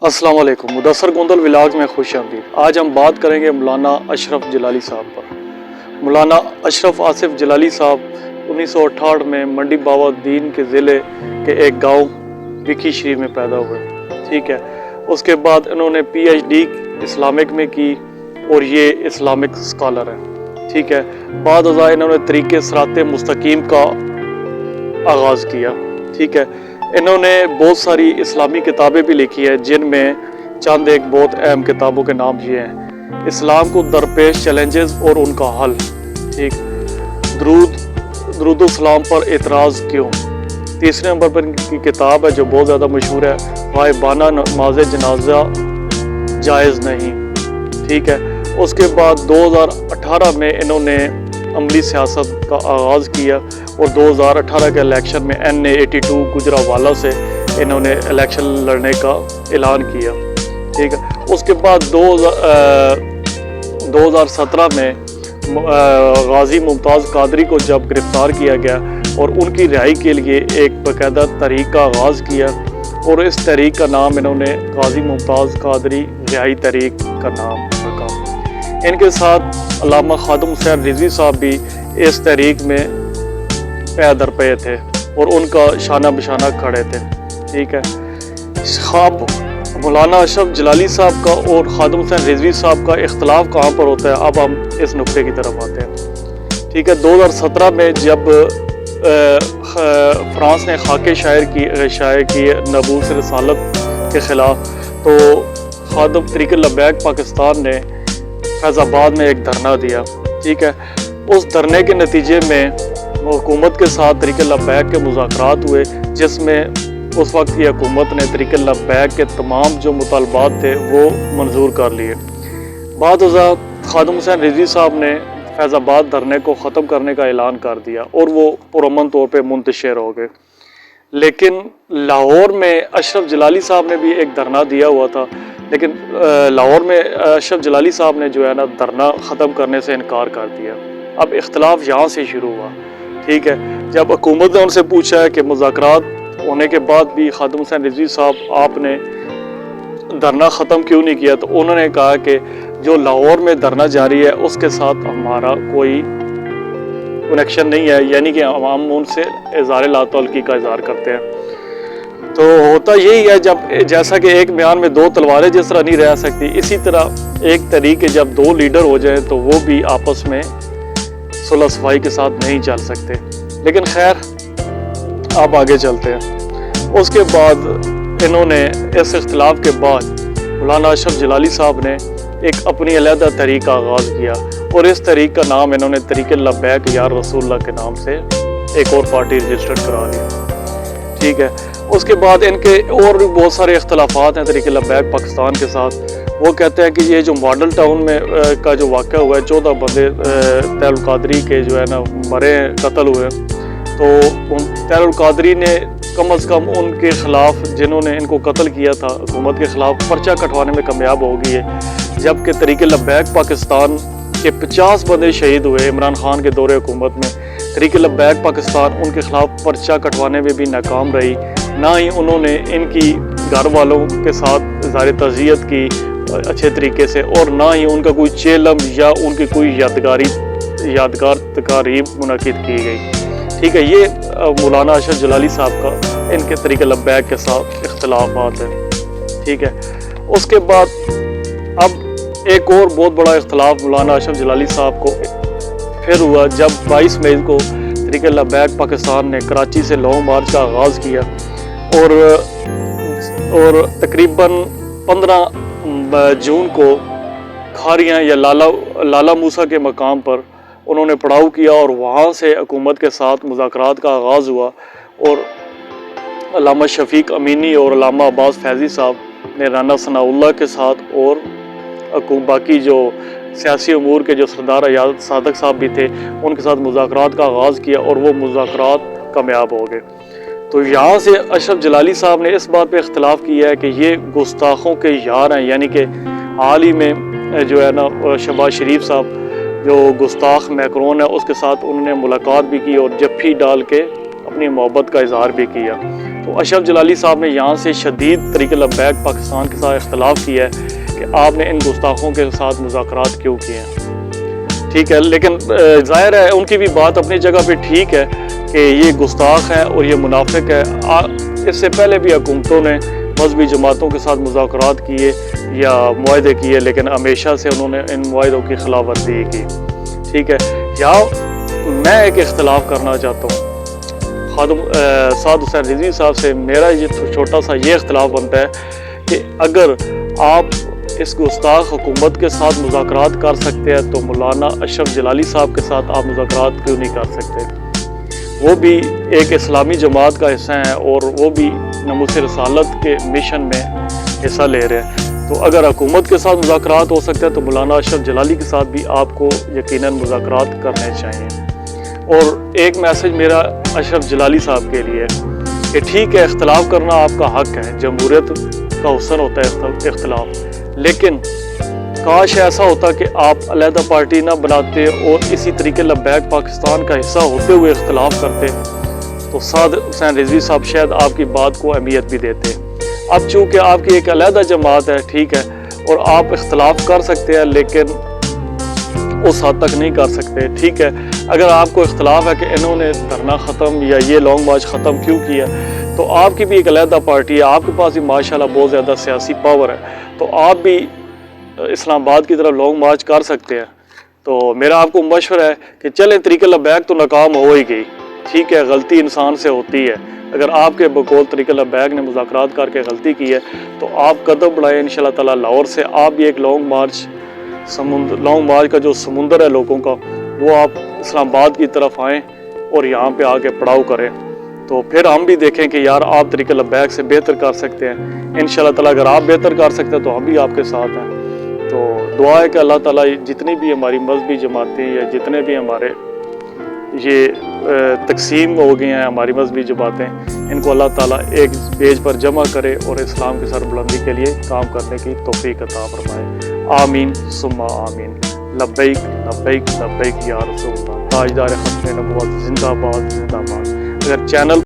अस्सलाम वालेकुम। मुदस्सर गोंदल व्लॉग्स में खुश आमदीद। आज हम बात करेंगे मौलाना अशरफ जलाली साहब पर। मौलाना अशरफ आसिफ जलाली साहब 1968 में मंडी बावादीन के ज़िले के एक गांव विकी शरीफ में पैदा हुए। ठीक है, उसके बाद इन्होंने PhD इस्लामिक में की और ये इस्लामिक स्कॉलर हैं। ठीक है, बाद इन्होंने तरीके सिराते मुस्तकीम का आगाज़ किया। ठीक है, इन्होंने बहुत सारी इस्लामी किताबें भी लिखी है, जिनमें चंद एक बहुत अहम किताबों के नाम ये हैं: इस्लाम को दरपेश चैलेंजेस और उनका हल। ठीक, दरूद सलाम पर एतराज़ क्यों। तीसरे नंबर पर की किताब है जो बहुत ज़्यादा मशहूर है, गायबाना नमाज जनाजा जायज़ नहीं। ठीक है, उसके बाद 2018 में इन्होंने अमली सियासत का आगाज़ किया और 2018 के इलेक्शन में NA82 गुजरावाला से इन्होंने इलेक्शन लड़ने का ऐलान किया। ठीक है, उसके बाद 2017 में गाजी मुमताज़ कादरी को जब गिरफ़्तार किया गया और उनकी रिहाई के लिए एक बाकायदा तहरीक का आगाज़ किया और इस तहरीक का नाम इन्होंने गाजी मुमताज़ कादरी रिहाई तहरीक का नाम रखा। इनके साथ अल्लामा खादिम हुसैन रिजवी साहब भी इस तहरीक में पै दर पे थे और उनका शाना बशाना खड़े थे। ठीक है, ख्वाब मौलाना अशरफ जलाली साहब का और खादिम हुसैन रिजवी साहब का इख्तलाफ कहाँ पर होता है, अब हम इस नुक्ते की तरफ आते हैं। ठीक है, 2017 में जब फ्रांस ने खाके शायर की नबूस रसालत के ख़िलाफ़, तो खादिम तहरीक लब्बैक पाकिस्तान ने फैज़ाबाद में एक धरना दिया। ठीक है, उस धरने के नतीजे में हुकूमत के साथ तहरीक लब्बैक के मुज़ाकरात हुए, जिसमें उस वक्त की हुकूमत ने तहरीक लब्बैक के तमाम जो मुतालबात थे वो मंजूर कर लिए। बाद खादिम हुसैन रिजवी साहब ने फैज़ाबाद धरने को ख़त्म करने का ऐलान कर दिया और वो पुरअमन तौर पर मुंतशिर हो गए। लेकिन लाहौर में अशरफ जलाली साहब ने भी एक धरना दिया हुआ था, लेकिन लाहौर में अशरफ जलाली साहब ने जो है ना धरना ख़त्म करने से इनकार कर दिया। अब इख्तलाफ यहाँ से शुरू हुआ। ठीक है, जब हुकूमत ने उनसे पूछा है कि मुज़ाकरात होने के बाद भी खादिम हुसैन रिजवी साहब आपने धरना ख़त्म क्यों नहीं किया, तो उन्होंने कहा कि जो लाहौर में धरना जारी है उसके साथ हमारा कोई कनेक्शन नहीं है, यानी कि हम उनसे इज़हार लातअल्लुक़ी का इज़हार करते हैं। तो होता यही है, जब जैसा कि एक म्यान में दो तलवारें जिस तरह नहीं रह सकती, इसी तरह एक तरीके जब दो लीडर हो जाए तो वो भी आपस में सुलह सफाई के साथ नहीं चल सकते। लेकिन खैर, अब आगे चलते हैं। उसके बाद इन्होंने इस इख्तिलाफ के बाद मौलाना अशरफ जलाली साहब ने एक अपनी अलहदा तहरीक का आगाज़ किया और इस तहरीक का नाम इन्होंने तहरीक लब्बैक या रसूलुल्लाह के नाम से एक और पार्टी रजिस्टर्ड करा ली। ठीक है, उसके बाद इनके और भी बहुत सारे इख्तलाफात हैं तहरीक लब्बैक पाकिस्तान के साथ। वो कहते हैं कि ये जो मॉडल टाउन में का जो वाक़या हुआ है, 14 बंदे तैरुल कादरी के जो है ना मरे कत्ल हुए, तो तैरुल कादरी ने कम अज़ कम उनके ख़िलाफ़ जिन्होंने इनको कत्ल किया था हुकूमत के ख़िलाफ़ पर्चा कटवाने में कामयाब हो गई है, जबकि तहरीक लब्बैक पाकिस्तान के 50 बंदे शहीद हुए इमरान खान के दौरे हुकूमत में। तहरीक लब्बैक पाकिस्तान उनके ख़िलाफ़ पर्चा कटवाने में भी नाकाम रही, ना ही उन्होंने इनकी घर वालों के साथ इज़हार तज़ियत की अच्छे तरीके से, और ना ही उनका कोई चेलम या उनकी कोई यादगार तकारीब मुनक़िद की गई। ठीक है, ये मौलाना अशरफ जलाली साहब का इनके तहरीक लब्बैक के साथ इख्तलाफात है। ठीक है, उसके बाद अब एक और बहुत बड़ा इख्तलाफ मौलाना अशरफ जलाली साहब को फिर हुआ जब 22 मई को तहरीक लब्बैक पाकिस्तान ने कराची से लॉन्ग मार्च का आगाज़ किया और तकरीबन 15 जून को खारियाँ या लाला मूसा के मकाम पर उन्होंने पड़ाव किया और वहाँ से हुकूमत के साथ मुज़ाकरात का आगाज़ हुआ और अल्लामा शफ़ीक अमीनी और अल्लामा अब्बास फैज़ी साहब ने राना सनाउल्लाह के साथ और बाकी जो सियासी अमूर के जो सरदार अयाद सादक साहब भी थे उनके साथ मुज़ाकरात का आगाज़ किया और वो मुज़ाकरात कामयाब हो गए। तो यहाँ से अशरफ जलाली साहब ने इस बात पे इख्तलाफ किया है कि ये गुस्ताखों के यार हैं, यानी कि हाल ही में जो है ना शहबाज शरीफ साहब जो गुस्ताख मैक्रोन है उसके साथ उन्होंने मुलाकात भी की और जफ्फी डाल के अपनी मोहब्बत का इजहार भी किया। تو اشرف جلالی صاحب نے یہاں سے شدید طریق لبیک پاکستان کے ساتھ اختلاف کیا ہے کہ آپ نے ان گستاخوں کے ساتھ مذاکرات کیوں کیے ہیں، ٹھیک ہے. لیکن ظاہر ہے ان کی بھی بات اپنی جگہ پہ ٹھیک ہے کہ یہ گستاخ ہیں اور یہ منافق ہے. اس سے پہلے بھی حکومتوں نے مذہبی جماعتوں کے ساتھ مذاکرات کیے یا معاہدے کیے، لیکن ہمیشہ سے انہوں نے ان معاہدوں کی خلاف ورزی کی، ٹھیک ہے. یہاں میں ایک اختلاف کرنا چاہتا ہوں خادم سعد حسین رضوی صاحب سے. میرا یہ چھوٹا سا یہ اختلاف بنتا ہے کہ اگر آپ اس گستاخ حکومت کے ساتھ مذاکرات کر سکتے ہیں تو مولانا اشرف جلالی صاحب کے ساتھ آپ مذاکرات کیوں نہیں کر سکتے؟ وہ بھی ایک اسلامی جماعت کا حصہ ہیں اور وہ بھی ناموس رسالت کے مشن میں حصہ لے رہے ہیں. تو اگر حکومت کے ساتھ مذاکرات ہو سکتے ہیں تو مولانا اشرف جلالی کے ساتھ بھی آپ کو یقیناً مذاکرات کرنے چاہیے. اور ایک میسج میرا اشرف جلالی صاحب کے لیے کہ ٹھیک ہے اختلاف کرنا آپ کا حق ہے، جمہوریت کا حسن ہوتا ہے اختلاف، لیکن کاش ایسا ہوتا کہ آپ علیحدہ پارٹی نہ بناتے اور اسی طریقے لبیک پاکستان کا حصہ ہوتے ہوئے اختلاف کرتے تو سعد حسین رضوی صاحب شاید آپ کی بات کو اہمیت بھی دیتے. اب چونکہ آپ کی ایک علیحدہ جماعت ہے، ٹھیک ہے، اور آپ اختلاف کر سکتے ہیں لیکن اس حد تک نہیں کر سکتے، ٹھیک ہے. اگر آپ کو اختلاف ہے کہ انہوں نے دھرنا ختم یا یہ لانگ مارچ ختم کیوں کیا، تو آپ کی بھی ایک علیحدہ پارٹی ہے، آپ کے پاس بھی ماشاءاللہ بہت زیادہ سیاسی پاور ہے، تو آپ بھی اسلام آباد کی طرف لانگ مارچ کر سکتے ہیں. تو میرا آپ کو مشورہ ہے کہ چلیں طریق لبیک تو ناکام ہو ہی گئی، ٹھیک ہے، غلطی انسان سے ہوتی ہے. اگر آپ کے بقول طریق لبیک نے مذاکرات کر کے غلطی کی ہے تو آپ قدم بڑھائیں انشاءاللہ تعالیٰ لاہور سے. آپ بھی ایک لانگ مارچ کا جو سمندر ہے لوگوں کا، وہ آپ اسلام آباد کی طرف آئیں اور یہاں پہ آ کے پڑاؤ کریں. تو پھر ہم بھی دیکھیں کہ یار آپ طریق لبیک سے بہتر کر سکتے ہیں انشاءاللہ تعالیٰ. اگر آپ بہتر کر سکتے ہیں تو ہم بھی آپ کے ساتھ ہیں. تو دعا ہے کہ اللہ تعالیٰ جتنی بھی ہماری مذہبی جماعتیں یا جتنے بھی ہمارے یہ تقسیم ہو گئے ہیں ہماری مذہبی جماعتیں، ان کو اللہ تعالیٰ ایک پیج پر جمع کرے اور اسلام کی سربلندی کے لیے کام کرنے کی توفیق عطا فرمائے. آمین ثم آمین. لبیک لبیک لبیک یا رسول اللہ. تاجدار ختم نبوت زندہ باد زندہ باد. اگر چینل